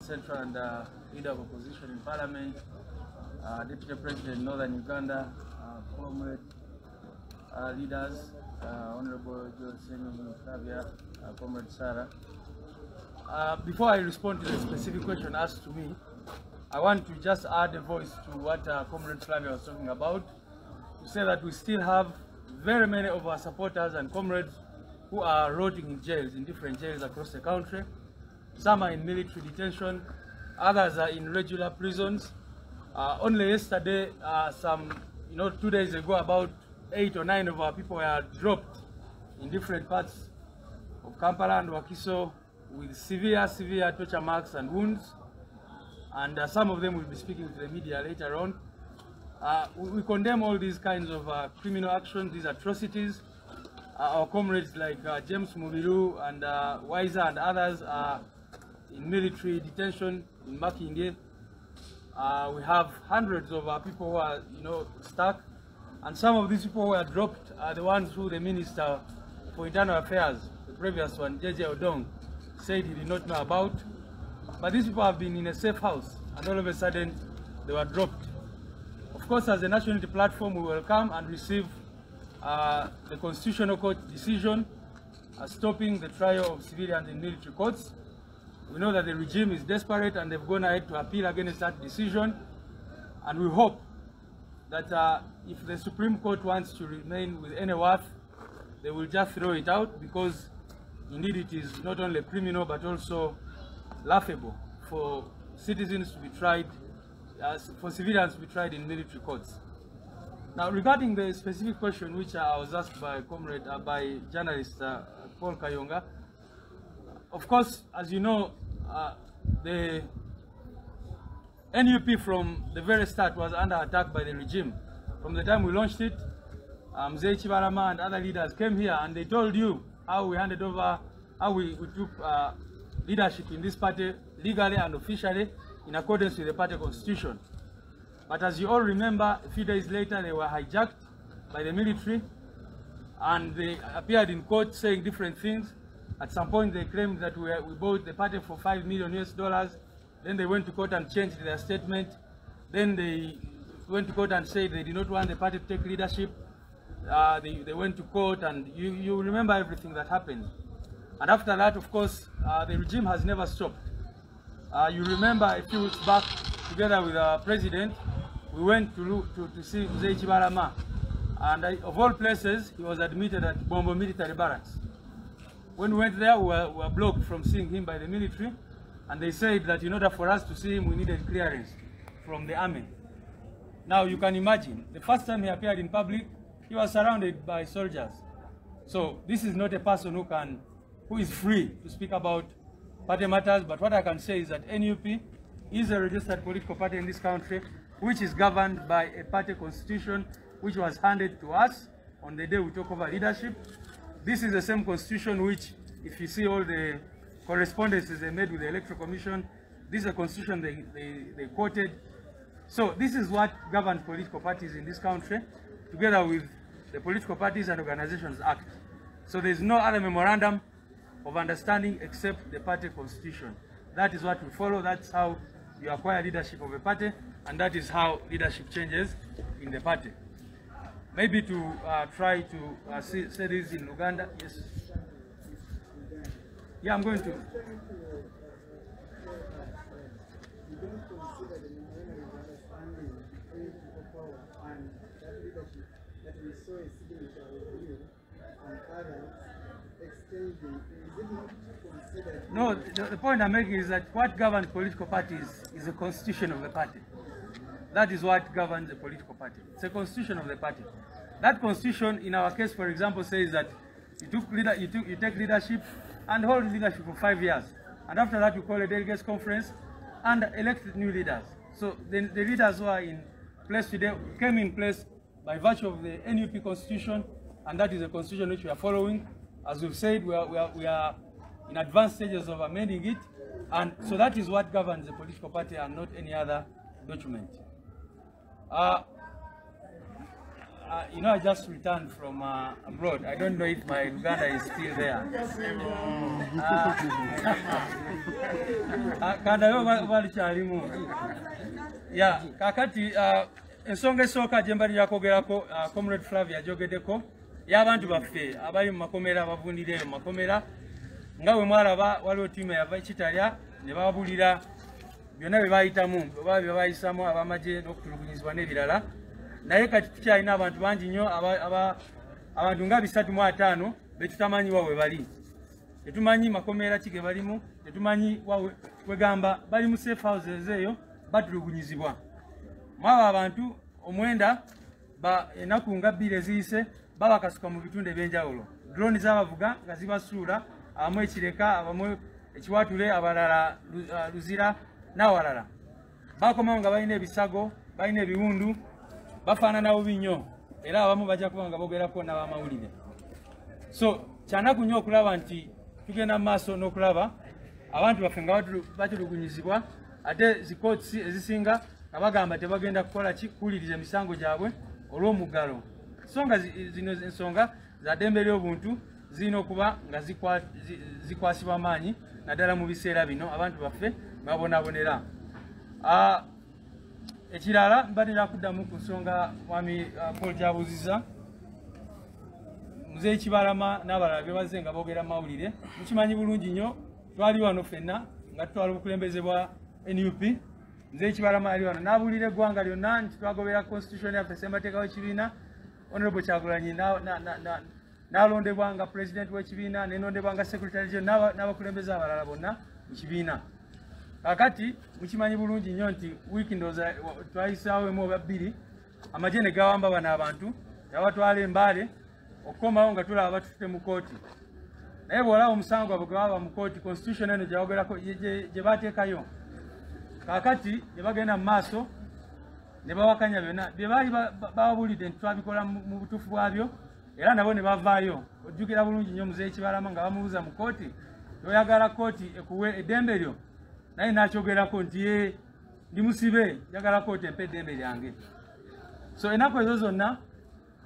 Central and Leader of Opposition in Parliament, Deputy President Northern Uganda, Comrade leaders, Honorable Johnson Flavia, Comrade Sarah. Before I respond to the specific question asked to me, I want to just add a voice to what Comrade Flavia was talking about, to say that we still have very many of our supporters and comrades who are rotting in jails, in different jails across the country. Some are in military detention, others are in regular prisons. Only yesterday, 2 days ago, about 8 or 9 of our people were dropped in different parts of Kampala and Wakiso with severe torture marks and wounds. And some of them will be speaking to the media later on. We condemn all these kinds of criminal actions, these atrocities. Our comrades like James Mubiru and Wiser and others are in military detention in Makindye. We have hundreds of people who are, stuck, and some of these people who are dropped are the ones who the Minister for Internal Affairs, the previous one, JJ Odong, said he did not know about. But these people have been in a safe house, and all of a sudden they were dropped. Of course, as a National Unity Platform, we will come and receive the Constitutional Court decision stopping the trial of civilians in military courts. We know that the regime is desperate and they've gone ahead to appeal against that decision. And we hope that if the Supreme Court wants to remain with any worth, they will just throw it out, because indeed it is not only criminal but also laughable for citizens to be tried, for civilians to be tried in military courts. Now, regarding the specific question which I was asked by by journalist Paul Kayonga, of course, as you know, the NUP from the very start was under attack by the regime. From the time we launched it, Mzee Chibalama and other leaders came here and they told you how we handed over, how we took leadership in this party legally and officially in accordance with the party constitution. But as you all remember, a few days later they were hijacked by the military and they appeared in court saying different things. At some point they claimed that we bought the party for $5 million US. Then they went to court and changed their statement. Then they went to court and said they did not want the party to take leadership. They went to court, and you remember everything that happened. And after that, of course, the regime has never stopped. You remember a few weeks back, together with our president, we went to see Mzee Chibalama. And of all places, he was admitted at Bombo Military Barracks. When we went there, we were blocked from seeing him by the military. And they said that in order for us to see him, we needed clearance from the army. Now you can imagine, the first time he appeared in public, he was surrounded by soldiers. So this is not a person who is free to speak about party matters, but what I can say is that NUP is a registered political party in this country, which is governed by a party constitution, which was handed to us on the day we took over leadership. This is the same constitution which, if you see all the correspondences they made with the Electoral Commission, this is a constitution they quoted. So this is what governs political parties in this country, together with the Political Parties and Organizations Act. So there is no other memorandum of understanding except the party constitution. That is what we follow. That's how you acquire leadership of a party, and that is how leadership changes in the party. Maybe to try to say this in Uganda. Yes. Yeah, I'm going to. You don't consider the memorandum of understanding political power and that leadership that we saw a signature of you and others exchanging. Is it not considered? No, the point I'm making is that what governs political parties is the constitution of the party. That is what governs the political party. It's a constitution of the party. That constitution, in our case, for example, says that you take leadership and hold leadership for 5 years. And after that, you call a delegates conference and elect new leaders. So the leaders who are in place today came in place by virtue of the NUP constitution, and that is a constitution which we are following. As we've said, we are in advanced stages of amending it, and so that is what governs the political party and not any other document. you know, I just returned from abroad. I don't know if my Uganda is still there. Yeah, kakati ensonga esooka gye mbalira kwogerako Comrade Flavia agyogeddeko y'abantu baffe abali mu makomera abavundira mu makomera nga bwe mwalaba waliwo ttiimu yava Kitalya ne babulira byonna bye bayitamu oba bye bayisamu ab'amagye n'okutulugunyizibwa n'ebirala naye kati tukyalina abantu bangi nnyo abantu nga 305 be tutamanyi wa we bali tetumanyi makomera ki ge balimu tetumanyi wegamba bali mu safe houses eyo batulugunyizibwa mwaba abantu omwenda ennaku nga 2 eziyise babakasuka mu bitundu ebyenjawulo drone z'abavuga nga zibasuula abamu ekireka abamu ekiwatule abalala luzira n'awalala bakomawo nga balina ebisago balina ebiwundu bafaanana bubi nnyo era abamu bajja kuba nga bogerako n'abamawulire so kyanaku nnyo okulaba nti tugenda mu maaso n'okulaba abantu baffe nga batulugunyizibwa ate zikootisi ezisinga nga bagamba tebagenda kukola kuwuliriza emisango gyabwe olw'omuggalo ensonga zino ensonga za ddembe ly'obuntu zirina okuba nga zikwasibwa amaanyi naddala mu biseera bino abantu baffe babonaabonera ekirala mbalira kuddamu ku nsonga mwami Paul kyabuuziza muzeeyi Kibalama n'abalala bye bazze nga boogera mawulire mukimanyi bulungi nnyo twali wano ffenna nga tutwala obukulembeze bwa NUP muzeeyi Kibalama ali wano n'abuulira eggwanga lyonna nti twagobera constitution yaffe ssemateeka w'ekibiina Honorable Kyagulanyi n'alondebwa nga president w'ekibiina nenondebwa nga secretary general n'abakulembeze abalala bonna mu kibiina kakati mukimanyi bulungi nnyo nti wiiki ndooza twayisaawo emu oba 2 amagye ne gawamba bano abantu yabatwala embaale okukomawo nga tulaba batufite mu kooti naye bw'olaba omusango gwabwe gwe baba mu kooti constitution eno gyawogerako gye bateekayo kakati ne bagenda mu maaso ne bawakanya byonna bye baali babulidde nti twabikola mu butuufu bwabyo era nabo ne bavaayo ojjukira bulungi nnyo muzeeyi Kibalama nga bamubuuza mu kooti toyagala kooti ekuwe eddembe lyo naye nakyogerako nti ye ndi musibe njagala kooti empa eddembe lyange so ennaku ezo zonna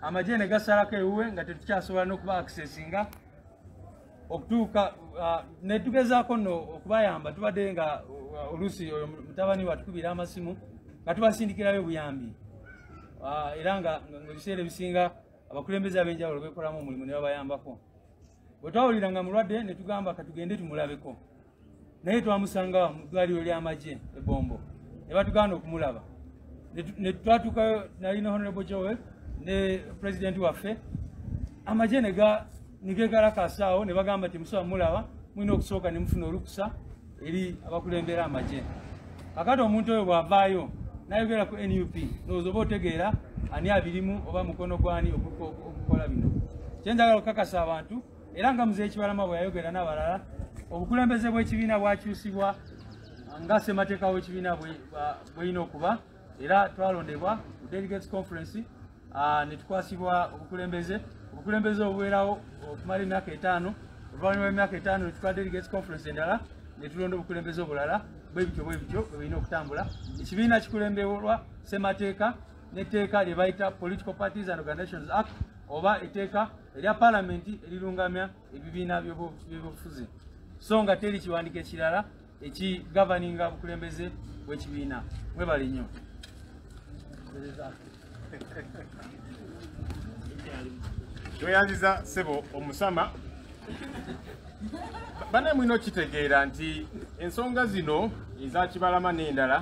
amagye ne gasalako ewuwe nga tetukyasobola n'okuba accessinga okutuuka ne tugezaako nno okubayamba tubadde nga oluusi oyo mutabani watukubira amasimu nga tubasindikirayo obuyambi era nga ebiseera ebisinga abakulembeze ab'enjawulo bekolamu omulimu ne babayambako bwe twawulira nga mulwadde ne tugamba katugende tumulabeko naye twamusanga mu ddwaliro ly'amagye eBombo ne batugaana okumulaba ne twatuukayo nali ne Honorable Joel ne president waffe amagye ne gegalakasaawo ne bagamba ti musobola mulaba mulina okusooka ne mufuna olukusa eri abakulembera amagye kakati omuntu oyo bw'avaayo n'ayogera ku NUP ndowooza oba otegeera ani abirimu oba mukono gwani okukola bino kyenjagala okukakasa abantu era nga muzeeyi Kibalama bwe yayogera n'abalala obukulembeze bw'ekibiina bwakyusibwa nga ssemateeka w'ekibiina bw'erina okuba era twalondebwa ku delegates conference ne tukwasibwa obukulembeze obubeerawo okumala emyaka 5 oluvannyuma lw'emyaka 5 ne tutwala delegates conference endala ne tulonda obukulembeze obulala bwe bityo bwe birina okutambula ekibiina kikulembebwa ssemateeka n'etteeka lye bayita Political Parties and Organizations Act oba etteeka erya palamenti erirungamya ebibiina by'obufuzi so nga teri kiwandiiko ekirala ekigavaninga bukulembeze bw'ekibiina mwebale nnyo tweyanziza ssebo omusama bane mwino kitegeera nti ensonga zino eza Kibalama n'endala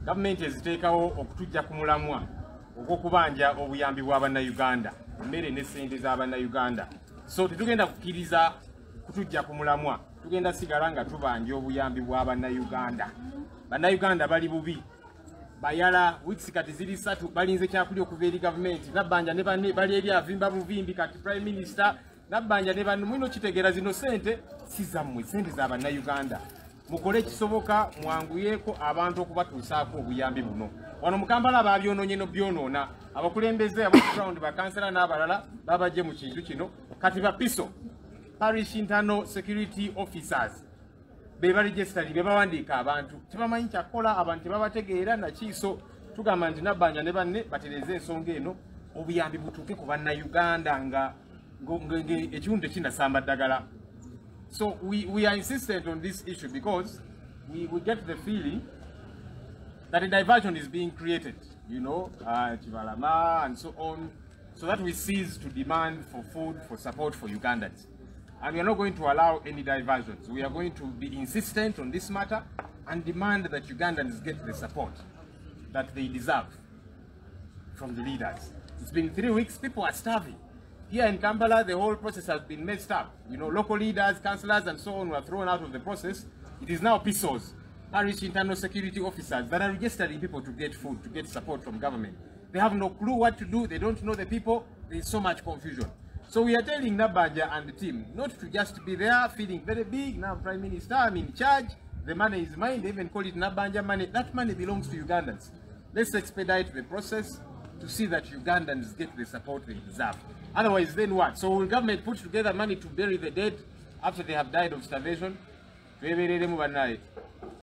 gavumenti eziteekawo okutujja ku mulamwa ogw'okubanja obuyambi bw'Abannayuganda emmere ne ssente z'Abannayuganda so tetugenda kukkiriza kutujja ku mulamwa tugenda sigala nga tubanja obuyambi bw'Abannayuganda Bannayuganda bali bubi bayala weeks kati ziri 3 balinze kyakulya okuva eri gavumenti nabbanja ne banne bali eri avimba buvimbi kati prime minister nabbanja ne banne mwino kitegeera zino ssente si zammwe ssente z'Abannayuganda mukole ekisoboka mwanguyeeko abantu okubatuusaako obuyambi buno wano mu Kampala babyonoonye n'obyonoona abakulembeze abaground bakansera n'abalala babajje mu kintu kino kati bapiso parish internal security officers be baregisitali be bawandiika abantu tebamanyi kyakola abantu tebabategeera nakiiso tugamba nti nabbanja ne banne batereze ensonga eno obuyambi butuuke ku bannayuganda nga ekiwundu tekinnasamba ddagala. So we are insistent on this issue because we get the feeling that a diversion is being created, you know, Chivalama and so on, so that we cease to demand for food, for support for Ugandans. And we are not going to allow any diversions. We are going to be insistent on this matter and demand that Ugandans get the support that they deserve from the leaders. It's been 3 weeks, people are starving. Here in Kampala, the whole process has been messed up. You know, local leaders, councillors and so on were thrown out of the process. It is now PISOs, parish internal security officers, that are registering people to get food, to get support from government. They have no clue what to do, they don't know the people, there is so much confusion. So we are telling Nabanja and the team not to just be there feeling very big, now Prime Minister, I'm in charge, the money is mine, they even call it Nabanja money. That money belongs to Ugandans. Let's expedite the process to see that Ugandans get the support they deserve. Otherwise, then what? So will government put together money to bury the dead after they have died of starvation?